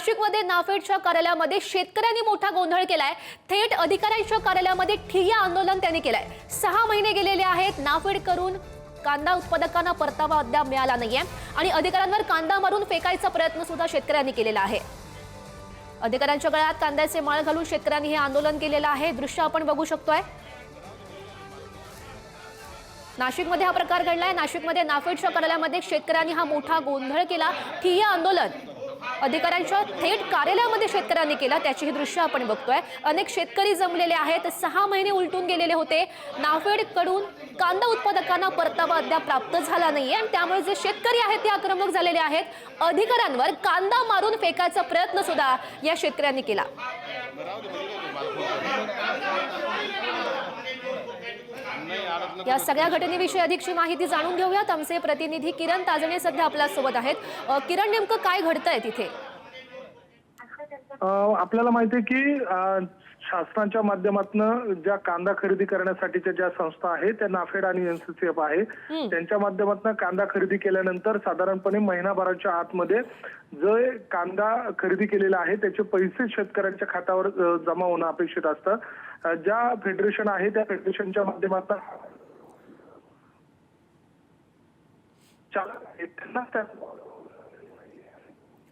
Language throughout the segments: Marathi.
नाशिकमध्ये नाफेडच्या कार्यालयामध्ये शेतकऱ्यांनी मोठा गोंधळ केलाय। थेट अधिकाऱ्यांच्या कार्यालयामध्ये ठिय्या आंदोलन त्यांनी केलंय। 6 महिने गेलेले आहेत, नाफेड करून कांदा उत्पादकांना परतावा अद्याप मिळाला नाहीये आणि अधिकाऱ्यांवर कांदा मारून फेकायचा प्रयत्न सुद्धा शेतकऱ्यांनी केलेला आहे। अधिकाऱ्यांच्या गळ्यात कांद्याचे माळ घालून शेतकऱ्यांनी हे आंदोलन केलेलं आहे। दृश्य आपण बघू शकतोय। नाशिकमध्ये हा प्रकार घडलाय। नाशिकमध्ये नाफेडच्या कार्यालयामध्ये शेतकऱ्यांनी हा मोठा गोंधळ केला। ठिय्या आंदोलन अधिकाऱ्यांच्या थेट कार्यालयामध्ये शेतकऱ्यांनी केला, त्याची ही दृश्य आपण बघतोय। अनेक शेतकरी जमलेले आहेत। 6 महिने उलटून गेलेले होते। नाफेड कडून कांदा उत्पादकांना परतावा अद्याप प्राप्त झाला नाहीये आणि त्यामुळे जे शेतकरी आहेत ते आक्रमक झालेले आहेत। अधिकाऱ्यांवर कांदा मारून फेकायचा प्रयत्न सुद्धा या शेतकऱ्यांनी केला। या सगळ्या घटनेविषयी अधिकची माहिती जाणून घेऊयात। आमचे प्रतिनिधी किरण ताजणे सध्या आपल्या सोबत आहेत। किरण, नेमकं काय घडतंय तिथे? आपल्याला माहिती आहे की शासनाच्या माध्यमातून ज्या कांदा खरेदी करण्यासाठीच्या ज्या संस्था आहेत त्या नाफेड आणि एनसीसीएफ आहे, त्यांच्या माध्यमातून कांदा खरेदी केल्यानंतर साधारणपणे महिनाभराच्या आतमध्ये जो कांदा खरेदी केलेला आहे त्याचे पैसे शेतकऱ्यांच्या खात्यावर जमा होणं अपेक्षित असतं। ज्या फेडरेशन आहे त्या फेडरेशनच्या माध्यमातून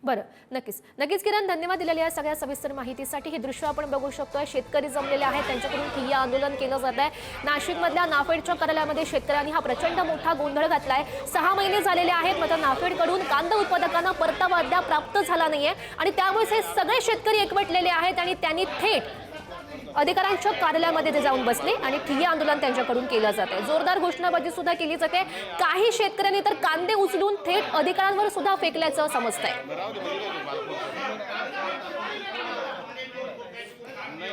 बरं, नक्कीच किरण, धन्यवाद दिलेल्या या सगळ्या सविस्तर माहितीसाठी। हे दृश्य आपण बघू शकतोय। शेतकरी जमलेले आहेत, त्यांच्याकडून ठिय्या आंदोलन केलं जात आहे। नाशिकमधल्या नाफेडच्या कार्यालयामध्ये शेतकऱ्यांनी हा प्रचंड मोठा गोंधळ घातलाय। 6 महिने झालेले आहेत, मात्र नाफेडकडून कांदा उत्पादकांना परतावा अद्याप प्राप्त झाला नाहीये आणि त्यामुळे हे सगळे शेतकरी एकवटलेले आहेत आणि त्यांनी थेट अधिकाऱ्यांच्या कार्यालयामध्ये ते जाऊन बसले आणि ठिय्या आंदोलन त्यांच्याकडून केलं जात आहे। जोरदार घोषणाबाजी सुद्धा केली जाते। काही शेतकऱ्यांनी तर कांदे उचलून थेट अधिकाऱ्यांवर सुद्धा फेकल्याचं समजतंय। नाही